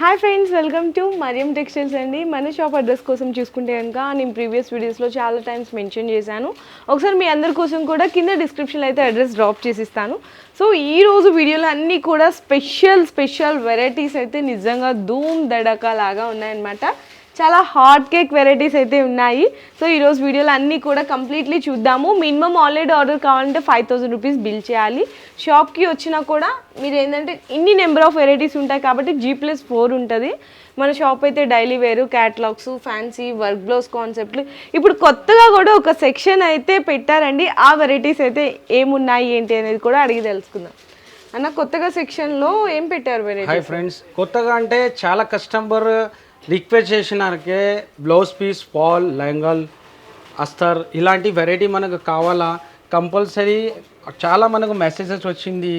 Hi friends, welcome to Mariam textiles అండి. మన shop address కోసం చూసుకుంటే కనుక నేను ప్రీవియస్ వీడియోస్లో చాలా టైమ్స్ మెన్షన్ చేశాను. ఒకసారి మీ అందరి కోసం కూడా కింద డిస్క్రిప్షన్లో అయితే అడ్రస్ డ్రాప్ చేసిస్తాను. సో ఈరోజు వీడియోలో అన్నీ కూడా స్పెషల్ వెరైటీస్ అయితే నిజంగా ధూమ్ దడకా లాగా ఉన్నాయన్నమాట. చాలా హాట్ కేక్ వెరైటీస్ అయితే ఉన్నాయి. సో ఈరోజు వీడియోలో అన్నీ కూడా కంప్లీట్లీ చూద్దాము. మినిమం ఆల్రెడీ ఆర్డర్ కావాలంటే 5000 రూపీస్ బిల్ చేయాలి. షాప్కి వచ్చినా కూడా మీరు ఏంటంటే ఇన్ని నెంబర్ ఆఫ్ వెరైటీస్ ఉంటాయి కాబట్టి G+4 ఉంటుంది. మన షాప్ అయితే డైలీ వేరు, క్యాటలాగ్స్, ఫ్యాన్సీ, వర్క్ బ్లౌజ్ కాన్సెప్ట్లు ఇప్పుడు కొత్తగా కూడా ఒక సెక్షన్ అయితే పెట్టారండి. ఆ వెరైటీస్ అయితే ఏమున్నాయి ఏంటి అనేది కూడా అడిగి తెలుసుకుందాం. అన్న, కొత్తగా సెక్షన్లో ఏం పెట్టారు వెరైటీ? హాయ్ ఫ్రెండ్స్, కొత్తగా అంటే చాలా కస్టమర్ రిక్వెస్ట్ చేసినారకే బ్లౌజ్ పీస్, ఫాల్, లెహంగల్, అస్తర్ ఇలాంటి వెరైటీ మనకు కావాలా కంపల్సరీ. చాలా మనకు మెసేజెస్ వచ్చింది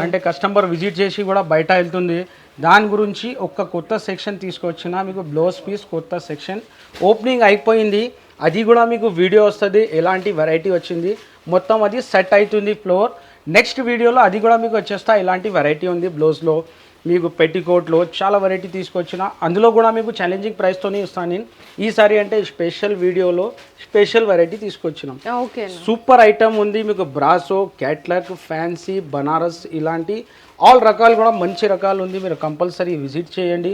అంటే కస్టమర్ విజిట్ చేసి కూడా బయట వెళ్తుంది. దాని గురించి ఒక కొత్త సెక్షన్ తీసుకొచ్చిన మీకు బ్లౌజ్ పీస్ కొత్త సెక్షన్ ఓపెనింగ్ అయిపోయింది. అది కూడా మీకు వీడియో వస్తుంది ఎలాంటి వెరైటీ వచ్చింది, మొత్తం అది సెట్ అవుతుంది ఫ్లోర్. నెక్స్ట్ వీడియోలో అది కూడా మీకు వచ్చేస్తా. ఇలాంటి వెరైటీ ఉంది బ్లౌజ్లో, మీకు పెట్టికోట్లో చాలా వెరైటీ తీసుకొచ్చిన. అందులో కూడా మీకు ఛాలెంజింగ్ ప్రైస్తోనే ఇస్తాను నేను ఈసారి. అంటే స్పెషల్ వీడియోలో స్పెషల్ వెరైటీ తీసుకొచ్చినాం. సూపర్ ఐటమ్ ఉంది మీకు. బ్రాసో, క్యాట్లాగ్, ఫ్యాన్సీ, బనారస్ ఇలాంటి ఆల్ రకాలు కూడా మంచి రకాలు ఉంది. మీరు కంపల్సరీ విజిట్ చేయండి.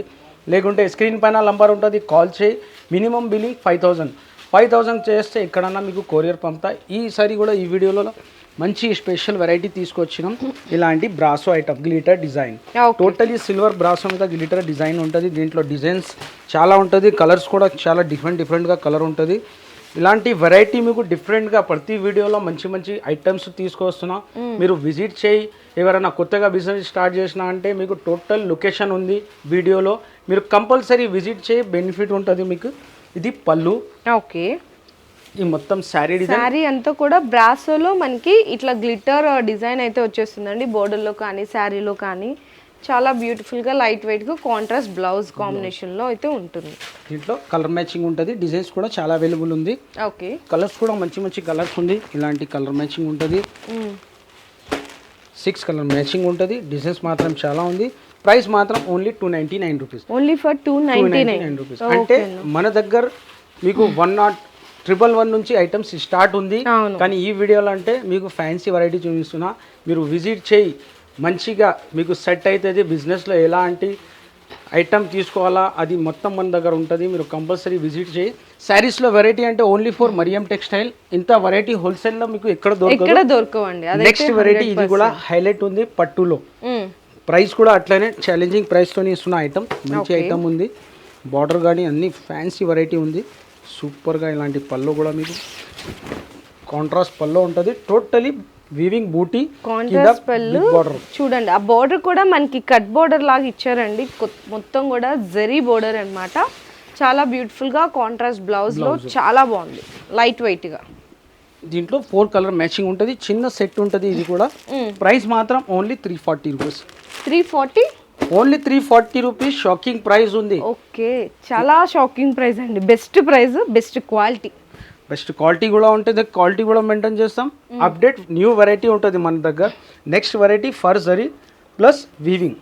లేకుంటే స్క్రీన్ పైన నంబర్ ఉంటుంది, కాల్ చేయి. మినిమం బిల్లింగ్ 5000 చేస్తే ఎక్కడన్నా మీకు కొరియర్ పంపుతా. ఈసారి కూడా ఈ వీడియోలో మంచి స్పెషల్ వెరైటీ తీసుకొచ్చినాం. ఇలాంటి brasso item glitter design, totally silver brasso మీద గ్లిటర్ డిజైన్ ఉంటుంది. దీంట్లో డిజైన్స్ చాలా ఉంటుంది, కలర్స్ కూడా చాలా డిఫరెంట్గా కలర్ ఉంటుంది. ఇలాంటి వెరైటీ మీకు డిఫరెంట్గా ప్రతి వీడియోలో మంచి ఐటమ్స్ తీసుకొస్తున్నా. మీరు విజిట్ చేయి. ఎవరైనా కొత్తగా బిజినెస్ స్టార్ట్ చేసినా అంటే మీకు టోటల్ లొకేషన్ ఉంది వీడియోలో, మీరు కంపల్సరీ విజిట్ చేయి. బెనిఫిట్ ఉంటుంది మీకు. ఇది పళ్ళు. ఓకే, ఈ మొత్తం శారీ అంతా కూడా బ్రాసోలో మనకి ఇట్లా గ్లిటర్ డిజైన్ అయితే వచ్చేస్తుందండి. బోర్డర్లో కానీ శారీలో కానీ చాలా బ్యూటిఫుల్గా లైట్ వెయిట్గా కాంట్రాస్ట్ బ్లౌజ్ కాంబినేషన్లో అయితే ఉంటుంది. దీంట్లో కలర్ మ్యాచింగ్ ఉంటుంది. డిజైన్స్ కూడా చాలా అవైలబుల్ ఉంది. ఓకే, కలర్స్ కూడా మంచి కలర్స్ ఉంది. ఇలాంటి కలర్ మ్యాచింగ్ ఉంటుంది. 6 కలర్ మ్యాచింగ్ ఉంటుంది. డిజైన్స్ మాత్రం చాలా ఉంది. ప్రైస్ మాత్రం only 299 rupees. Only for 299 rupees. అంటే మన దగ్గర మీకు 101 నుంచి ఐటమ్స్ స్టార్ట్ ఉంది. కానీ ఈ వీడియోలో అంటే మీకు ఫ్యాన్సీ వెరైటీ చూపిస్తున్నా. మీరు విజిట్ చేయి. మంచిగా మీకు సెట్ అవుతుంది. బిజినెస్లో ఎలాంటి ఐటమ్ తీసుకోవాలా అది మొత్తం మన దగ్గర ఉంటుంది. మీరు కంపల్సరీ విజిట్ చేయి. శారీస్లో వెరైటీ అంటే ఓన్లీ ఫర్ మరియం టెక్స్టైల్. ఇంత వెరైటీ హోల్సేల్లో మీకు ఎక్కడ దొరకవండి. నెక్స్ట్ వెరైటీ ఇది కూడా హైలైట్ ఉంది పట్టులో. ప్రైస్ కూడా అట్లనే ఛాలెంజింగ్ ప్రైస్తోనే ఇస్తున్న ఐటమ్. మంచి ఐటమ్ ఉంది. బార్డర్ కానీ అన్ని ఫ్యాన్సీ వెరైటీ ఉంది. సూపర్గా ఇలాంటి పళ్ళు కూడా మీకు కాంట్రాస్ట్ పళ్ళు ఉంటుంది. టోటలీ వీవింగ్ బూటీ కాంట్రాస్ట్ పళ్ళు చూడండి. ఆ బోర్డర్ కూడా మనకి కట్ బోర్డర్ లాగా ఇచ్చారండి. మొత్తం కూడా జరీ బోర్డర్ అన్నమాట. చాలా బ్యూటిఫుల్గా కాంట్రాస్ట్ బ్లౌజ్లో చాలా బాగుంది, లైట్ వెయిట్గా. దీంట్లో 4 కలర్ మ్యాచింగ్ ఉంటుంది. చిన్న సెట్ ఉంటుంది. ఇది కూడా ప్రైస్ మాత్రం only 340 rupees. 340 only 340 rupees. Shocking price ఉంది. ఓకే, చాలా షాకింగ్ ప్రైస్ అండి. బెస్ట్ ప్రైస్, బెస్ట్ క్వాలిటీ కూడా ఉంటుంది. క్వాలిటీ కూడా మెయింటైన్ చేస్తాం. అప్డేట్ న్యూ వెరైటీ ఉంటుంది మన దగ్గర. Next variety for zari plus weaving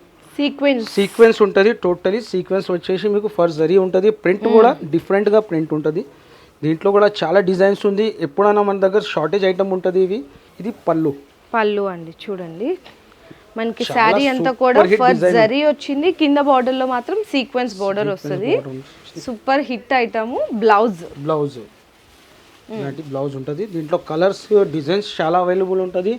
sequence ఉంటుంది. టోటలీ సీక్వెన్స్ వచ్చేసి మీకు ఫర్ జరీ ఉంటుంది. ప్రింట్ కూడా డిఫరెంట్గా ప్రింట్ ఉంటుంది. దీంట్లో కూడా చాలా డిజైన్స్ ఉంది. ఎప్పుడైనా మన దగ్గర షార్టేజ్ ఐటమ్ ఉంటుంది. ఇది పళ్ళు అండి. చూడండి, మనకి శారీ అంతా కూడా ఫర్ జరీ వచ్చింది. కింద బార్డర్ లో మాత్రం సీక్వెన్స్ బార్డర్ వస్తుంది. Super hit item. బ్లౌజ్ ఇలాంటి బ్లౌజ్ ఉంటుంది. దీంట్లో కలర్స్ డిజైన్స్ చాలా అవైలబుల్ ఉంటుంది.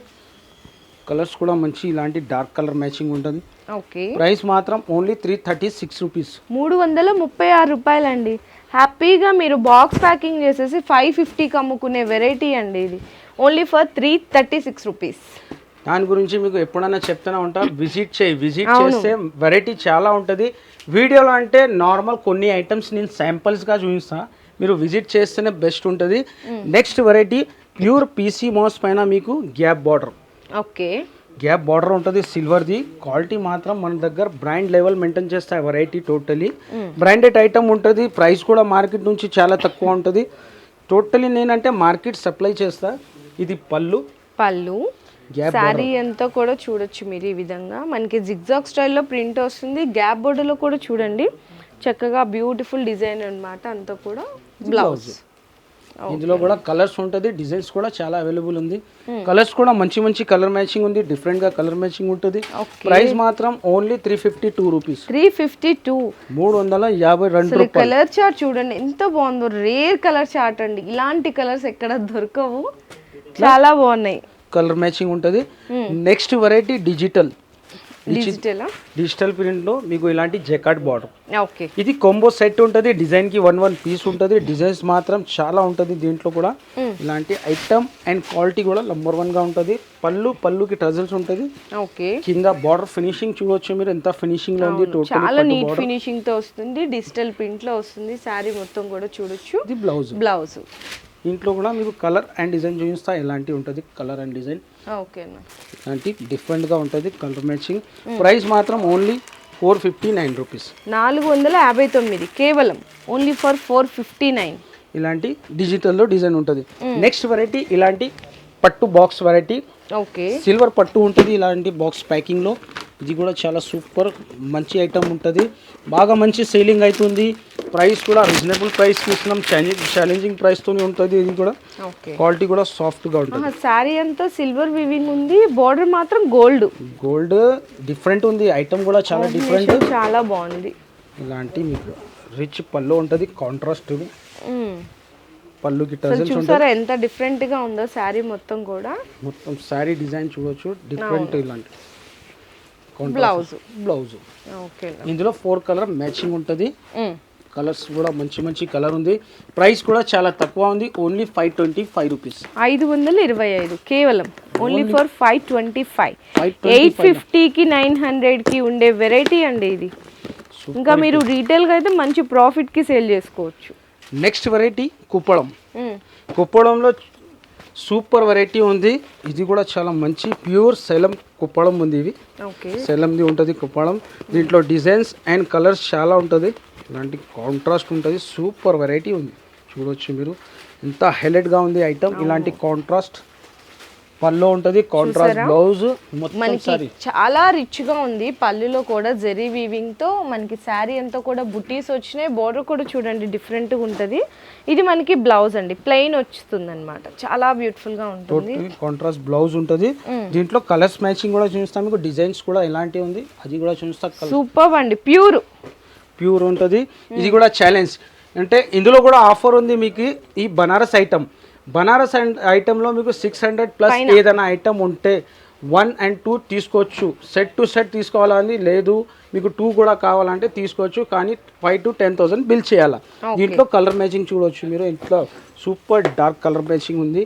కలర్స్ కూడా మంచి ఇలాంటి డార్క్ కలర్ మ్యాచింగ్ ఉంటుంది. ఓకే, ప్రైస్ మాత్రం ఓన్లీ 336 రూపీస్. 336 రూపాయలండి. హ్యాపీగా మీరు బాక్స్ ప్యాకింగ్ చేసేసి 550కి అమ్ముకునే వెరైటీ అండి ఇది. Only for 336 rupees. దాని గురించి మీకు ఎప్పుడైనా చెప్తూనే ఉంటా. విజిట్ చేస్తే వెరైటీ చాలా ఉంటుంది. వీడియోలో అంటే నార్మల్ కొన్ని ఐటమ్స్ నేను శాంపుల్స్గా చూపిస్తా. మీరు విజిట్ చేస్తేనే బెస్ట్ ఉంటుంది. నెక్స్ట్ వెరైటీ ప్యూర్ పీసీ మోస్ పైన మీకు gap border. Okay, gap border ఉంటుంది సిల్వర్ది. క్వాలిటీ మాత్రం మన దగ్గర బ్రాండ్ లెవెల్ మెయింటైన్ చేస్తాయి. వెరైటీ టోటలీ బ్రాండెడ్ ఐటమ్ ఉంటుంది. ప్రైస్ కూడా మార్కెట్ నుంచి చాలా తక్కువ ఉంటుంది. టోటలీ నేనంటే మార్కెట్ సప్లై చేస్తా. ఇది పళ్ళు. శారీ అంతా కూడా చూడొచ్చు మీరు ఈ విధంగా మనకి జిగ్జాగ్ స్టైల్లో ప్రింట్ వస్తుంది. గ్యాప్ బోర్డర్లో కూడా చూడండి చక్కగా బ్యూటిఫుల్ డిజైన్ అన్నమాట. అంతా కూడా బ్లౌజ్. ఇందులో కూడా కలర్స్ ఉంటుంది, డిజైన్స్ కూడా చాలా అవైలబుల్ ఉంది. కలర్స్ కూడా మంచి మంచి కలర్ మ్యాచింగ్ ఉంది, డిఫరెంట్ గా కలర్ మ్యాచింగ్ ఉంటుంది. ప్రైస్ మాత్రం ఓన్లీ 352 రూపీస్. 352 352 రూపాయలు. కలర్ చార్ట్ చూడండి ఎంత బాగుందో, రేర్ కలర్ చార్ట్ అండి. ఇలాంటి కలర్స్ ఎక్కడ దొరకవు, చాలా బాగున్నాయి. కలర్ మ్యాచింగ్ ఉంటుంది. నెక్స్ట్ వెరైటీ డిజిటల్ ప్రింట్ లో మీకు ఇలాంటి జెకార్డ్ బార్డర్. ఓకే, ఇది కాంబో సెట్ ఉంటుంది. డిజైన్ కి 1 పీస్ ఉంటుంది. డిజైన్స్ మాత్రం చాలా ఉంటుంది దీంట్లో కూడా. ఇలాంటి ఐటమ్ అండ్ క్వాలిటీ కూడా నంబర్ 1 గా ఉంటుంది. పళ్ళుకి టజల్స్ ఉంటుంది. ఓకే, కింద బార్డర్ ఫినిషింగ్ చూడొచ్చు మీరు ఎంత ఫినిషింగ్ లో ఉంది. చాలా నీట్ ఫినిషింగ్ తో వస్తుంది, డిజిటల్ ప్రింట్ లో వస్తుంది. శారీ మొత్తం కూడా చూడొచ్చు. ఇది బ్లౌజ్. ఇంట్లో కూడా మీకు కలర్ అండ్ డిజైన్ చూపిస్తా. ఎలాంటి ఉంటుంది కలర్ అండ్ డిజైన్. ఓకేనా, ఇలాంటి డిఫరెంట్ గా ఉంటుంది కలర్ మ్యాచింగ్. ప్రైస్ మాత్రం ఓన్లీ 459 రూపీస్. 459 కేవలం, ఓన్లీ ఫర్ 459. ఇలాంటి డిజిటల్లో డిజైన్ ఉంటుంది. నెక్స్ట్ వెరైటీ ఇలాంటి పట్టు బాక్స్ వెరైటీ. ఓకే, సిల్వర్ పట్టు ఉంటుంది ఇలాంటి బాక్స్ ప్యాకింగ్ లో. ఇది కూడా చాలా సూపర్ మంచి ఐటమ్ ఉంటుంది, బాగా మంచి సేలింగ్ అవుతుంది. ప్రైస్ కూడా రీజనబుల్ ప్రైస్ కి ఇస్తున్నాం, ఛాలెంజింగ్ ప్రైస్ తోనే ఉంటుంది. ఇది కూడా క్వాలిటీ కూడా సాఫ్ట్ గా ఉంటుంది. సారీ అంతా సిల్వర్ వివింగ్ ఉంది, బోర్డర్ మాత్రం గోల్డ్ డిఫరెంట్ ఉంది. ఐటమ్ కూడా చాలా డిఫరెంట్, చాలా బాగుంది. ఇలాంటి మీకు రిచ్ పళ్ళు ఉంటుంది, కాంట్రాస్ట్ పళ్ళుకి టజల్స్ చూసారా ఎంత డిఫరెంట్ గా ఉందో శారీ మొత్తం కూడా. మొత్తం శారీ డిజైన్ చూడొచ్చు డిఫరెంట్. ఇలాంటి బ్లౌజ్. ఓకే, ఇందులో 4 కలర్ మ్యాచింగ్ ఉంటుంది. కలర్స్ కూడా మంచి కలర్ ఉంది. ప్రైస్ కూడా చాలా తక్కువ ఉంది, ఓన్లీ 525 రూపీస్. 525 కేవలం, ఓన్లీ ఫర్ 525. 850కి 900కి ఉండే వెరైటీ అండి ఇది. ఇంకా మీరు రీటైల్ గా అయితే మంచి ప్రాఫిట్ కి సేల్ చేసుకోవచ్చు. నెక్స్ట్ వెరైటీ కుప్పడంలో సూపర్ వెరైటీ ఉంది. ఇది కూడా చాలా మంచి ప్యూర్ సేలం కుప్పడం ఉంది. ఇవి సేలంది ఉంటుంది కుప్పడం. దీంట్లో డిజైన్స్ అండ్ కలర్స్ చాలా ఉంటుంది. ఇలాంటి కాంట్రాస్ట్ ఉంటుంది, సూపర్ వెరైటీ ఉంది. చూడొచ్చు మీరు ఎంత హైలైట్ గా ఉంది ఐటమ్. ఇలాంటి కాంట్రాస్ట్ పళ్ళు ఉంటుంది, కాంట్రాస్ట్ బ్లౌజ్. మనకి చాలా రిచ్ గా ఉంది. పళ్ళులో కూడా జరీ వీవింగ్ తో మనకి శారీ అంతా కూడా బుటీస్ వచ్చినాయి. బోర్డర్ కూడా చూడండి డిఫరెంట్ గా ఉంటది. ఇది మనకి బ్లౌజ్ అండి, ప్లెయిన్ వస్తుంది అనమాట. చాలా బ్యూటిఫుల్ గా ఉంటుంది. కాంట్రాస్ట్ బ్లౌజ్ ఉంటుంది. దీంట్లో కలర్స్ మ్యాచింగ్ కూడా చూపిస్తాం మీకు. డిజైన్స్ కూడా ఎలాంటి ఉంది అది కూడా చూపిస్తా. సూపర్ అండి, ప్యూర్ ఉంటుంది. ఇది కూడా ఛాలెంజ్ అంటే ఇందులో కూడా ఆఫర్ ఉంది మీకు. ఈ బనారస్ ఐటెంలో మీకు 600 ప్లస్ ఏదైనా ఐటమ్ ఉంటే 1 and 2 తీసుకోవచ్చు. సెట్ టు సెట్ తీసుకోవాలని లేదు, మీకు 2 కూడా కావాలంటే తీసుకోవచ్చు. కానీ 5,000 to 10,000 బిల్ చేయాలా. దీంట్లో కలర్ మ్యాచింగ్ చూడవచ్చు మీరు. ఇంట్లో సూపర్ డార్క్ కలర్ మ్యాచింగ్ ఉంది.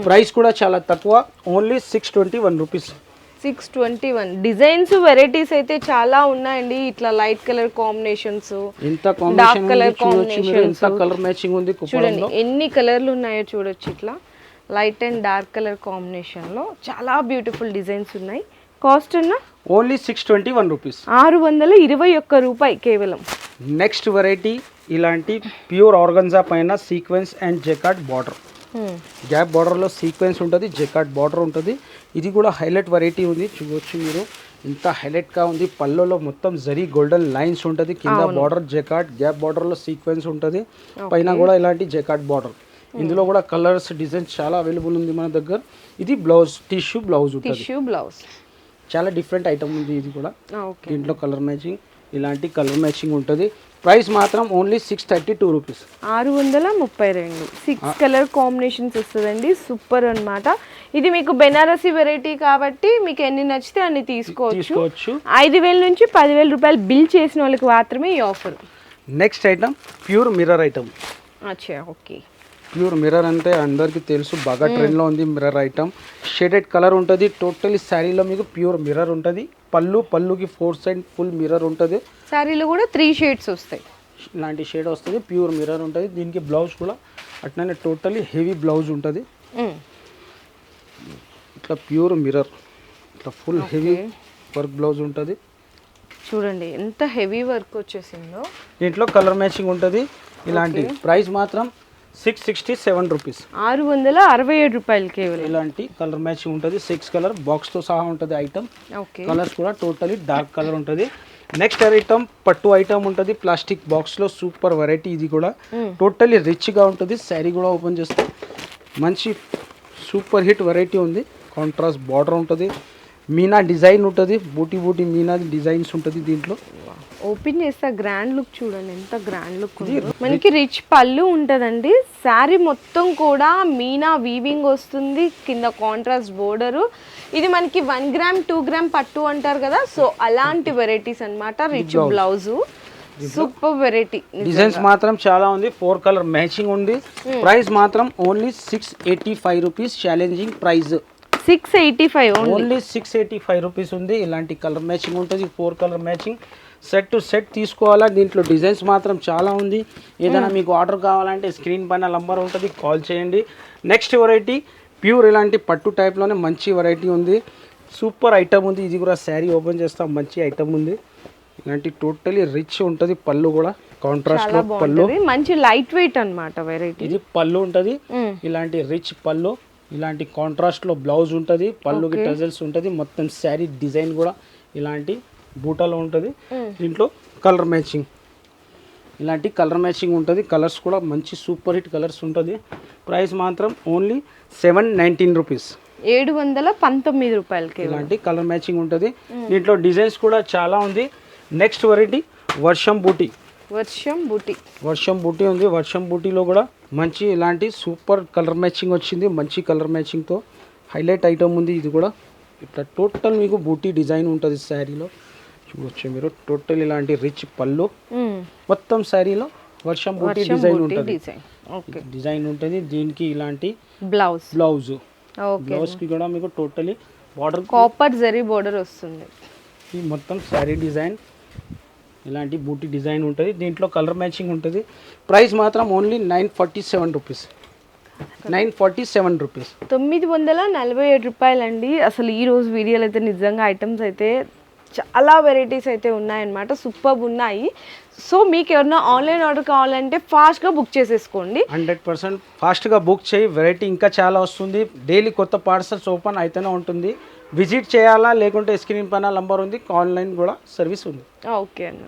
ప్రైస్ కూడా చాలా తక్కువ, ఓన్లీ 621 రూపీస్. 621. డిజైన్స్ వెరైటీస్ అయితే చాలా ఉన్నాయండి. ఇట్లా light colour combinations, dark colour combinations, colour matching ఉంది. చూడండి ఎన్ని కలర్లు ఉన్నాయో చూడొచ్చు. ఇట్లా light and dark colour combination లో చాలా బ్యూటిఫుల్ డిజైన్స్ ఉన్నాయి. Cost only 621 rupees. 621 రూపాయి కేవలం. నెక్స్ట్ వెరైటీ ఇలాంటి ప్యూర్ ఆర్గన్జా పైన sequence and jacquard border. Gap బార్డర్లో సీక్వెన్స్ ఉంటుంది, జెకార్డ్ బార్డర్ ఉంటుంది. ఇది కూడా హైలైట్ వెరైటీ ఉంది. చూడవచ్చు మీరు ఇంత హైలైట్గా ఉంది. పళ్ళలో మొత్తం జరీ గోల్డెన్ లైన్స్ ఉంటుంది. కింద బార్డర్ జెకార్డ్, గ్యాప్ బార్డర్లో సీక్వెన్స్ ఉంటుంది. పైన కూడా ఇలాంటి జెకార్డ్ బార్డర్. ఇందులో కూడా కలర్స్ డిజైన్స్ చాలా అవైలబుల్ ఉంది మన దగ్గర. ఇది బ్లౌజ్, టిష్యూ బ్లౌజ్ ఉంటుంది. చాలా డిఫరెంట్ ఐటమ్ ఉంది ఇది కూడా. దీంట్లో కలర్ మ్యాచింగ్, ఇలాంటి కలర్ మ్యాచింగ్ ఉంటుంది. ప్రైస్ మాత్రం ఓన్లీ 632 రూపీస్. 632. 6 కలర్ కాంబినేషన్స్ వస్తుందండి. సూపర్ అన్నమాట. ఇది మీకు బెనారసీ వెరైటీ కాబట్టి మీకు ఎన్ని నచ్చితే అన్ని తీసుకోవచ్చు. 5,000 నుంచి 10,000 రూపాయలు బిల్ చేసిన వాళ్ళకి మాత్రమే ఈ offer. Next item pure mirror item. Okay, pure mirror అంటే అందరికీ తెలుసు, బాగా ట్రెండ్లో ఉంది మిర్రర్ ఐటమ్. షేడెడ్ కలర్ ఉంటుంది. టోటలీ శారీలో మీకు ప్యూర్ మిర్రర్ ఉంటుంది. పళ్ళుకి 4 సైడ్ ఫుల్ మిర్రర్ ఉంటుంది. శారీలో కూడా 3 షేడ్స్ వస్తాయి. ఇలాంటి షేడ్ వస్తుంది, ప్యూర్ మిర్రర్ ఉంటుంది. దీనికి బ్లౌజ్ కూడా అట్లనే టోటలీ హెవీ బ్లౌజ్ ఉంటుంది. ఇట్లా ప్యూర్ మిర్రర్, ఇట్లా ఫుల్ హెవీ వర్క్ బ్లౌజ్ ఉంటుంది. చూడండి ఎంత హెవీ వర్క్ వచ్చేసిందో. దీంట్లో కలర్ మ్యాచింగ్ ఉంటుంది. ఇలాంటి ప్రైస్ మాత్రం 667 రూపీస్. 667 రూపాయలు కేవలం. ఇలాంటి కలర్ మ్యాచింగ్ ఉంటుంది, 6 కలర్ బాక్స్తో సహా ఉంటుంది ఐటమ్. ఓకే, కలర్స్ కూడా టోటలీ డార్క్ కలర్ ఉంటుంది. నెక్స్ట్ ఐటమ్ పట్టు ఐటమ్ ఉంటుంది ప్లాస్టిక్ బాక్స్లో, సూపర్ వెరైటీ. ఇది కూడా టోటలీ రిచ్గా ఉంటుంది. శారీ కూడా ఓపెన్ చేస్తే మంచి సూపర్ హిట్ వెరైటీ ఉంది. కాంట్రాస్ట్ బార్డర్ ఉంటుంది, మీనా డిజైన్ ఉంటుంది, బూటీ బూటీ మీనా డిజైన్స్ ఉంటుంది దీంట్లో. ఓపెన్ చేస్తే గ్రాండ్ లుక్ చూడండి, ఎంత గ్రాండ్ లుక్ ఉంది. మనకి రిచ్ పళ్ళు ఉంటుందండి. శారీ మొత్తం కూడా మీనా వీవింగ్ వస్తుంది, కింద కాంట్రాస్ట్ బోర్డరు. ఇది మనకి 1 గ్రామ్ 2 గ్రామ్ పట్టు అంటారు కదా, సో అలాంటి వెరైటీస్ అన్నమాట. Rich blouse, super variety. Designs మాత్రం చాలా ఉంది, 4 కలర్ మ్యాచింగ్ ఉంది. ప్రైస్ మాత్రం only 685 rupees. Challenging price 685 only 685 rupees ఉంది. ఇలాంటి కలర్ మ్యాచింగ్ ఉంటుంది, 4 colour matching. Set to set తీసుకోవాలా. దీంట్లో డిజైన్స్ మాత్రం చాలా ఉంది. ఏదైనా మీకు ఆర్డర్ కావాలంటే స్క్రీన్ పైన నంబర్ ఉంటుంది, కాల్ చేయండి. నెక్స్ట్ వెరైటీ ప్యూర్ ఇలాంటి పట్టు టైప్లోనే మంచి వెరైటీ ఉంది, సూపర్ ఐటమ్ ఉంది. ఇది కూడా శారీ ఓపెన్ చేస్తాం, మంచి ఐటమ్ ఉంది. ఇలాంటి టోటలీ రిచ్ ఉంటుంది. పళ్ళు కూడా కాంట్రాస్ట్ లో పళ్ళు, మంచి లైట్ వెయిట్ అన్నమాట వెరైటీ. ఇది పళ్ళు ఉంటుంది, ఇలాంటి రిచ్ పళ్ళు. ఇలాంటి కాంట్రాస్ట్ లో బ్లౌజ్ ఉంటుంది, పళ్ళుకి టజల్స్ ఉంటుంది. మొత్తం శారీ డిజైన్ కూడా ఇలాంటి బూటాలో ఉంటుంది. దీంట్లో కలర్ మ్యాచింగ్, ఇలాంటి కలర్ మ్యాచింగ్ ఉంటుంది. కలర్స్ కూడా మంచి సూపర్ హిట్ కలర్స్ ఉంటుంది. ప్రైస్ మాత్రం ఓన్లీ 719 రూపీస్. 719 రూపాయలకి ఇలాంటి కలర్ మ్యాచింగ్ ఉంటుంది. దీంట్లో డిజైన్స్ కూడా చాలా ఉంది. నెక్స్ట్ వెరైటీ వర్షం బూటీ. వర్షం బూటీ ఉంది. వర్షం బూటీలో కూడా మంచి ఇలాంటి సూపర్ కలర్ మ్యాచింగ్ వచ్చింది. మంచి కలర్ మ్యాచింగ్తో హైలైట్ ఐటమ్ ఉంది. ఇది కూడా ఇట్లా టోటల్ మీకు బూటీ డిజైన్ ఉంటుంది శారీలో, చూడొచ్చు మీరు. టోటల్ ఇలాంటి రిచ్ పళ్ళు, మొత్తం శారీలో వర్షం బూటీ డిజైన్ ఉంటుంది. డిజైన్ ఉంటుంది. దీనికి ఇలాంటి బ్లౌజ్ కి కూడా మీకు totally border copper zari border వస్తుంది. ఈ మొత్తం శారీ డిజైన్ ఇలాంటి బూటీ డిజైన్ ఉంటుంది. దీంట్లో కలర్ మ్యాచింగ్ ఉంటుంది. ప్రైస్ మాత్రం ఓన్లీ 947 రూపీస్. 947 రూపీస్, 947 రూపాయలండి. అసలు ఈ రోజు వీడియోలో అయితే నిజంగా ఐటమ్స్ అయితే చాలా వెరైటీస్ అయితే ఉన్నాయన్నమాట, సూపర్ ఉన్నాయి. సో మీకు ఎవరైనా ఆన్లైన్ ఆర్డర్ కావాలంటే ఫాస్ట్గా బుక్ చేసేసుకోండి. 100% ఫాస్ట్గా బుక్ చేయి. వెరైటీ ఇంకా చాలా వస్తుంది. డైలీ కొత్త పార్సల్స్ ఓపెన్ అయితేనే ఉంటుంది. విజిట్ చేయాలా, లేకుంటే స్క్రీన్ పైన నంబర్ ఉంది, ఆన్లైన్ కూడా సర్వీస్ ఉంది. ఓకే అన్న.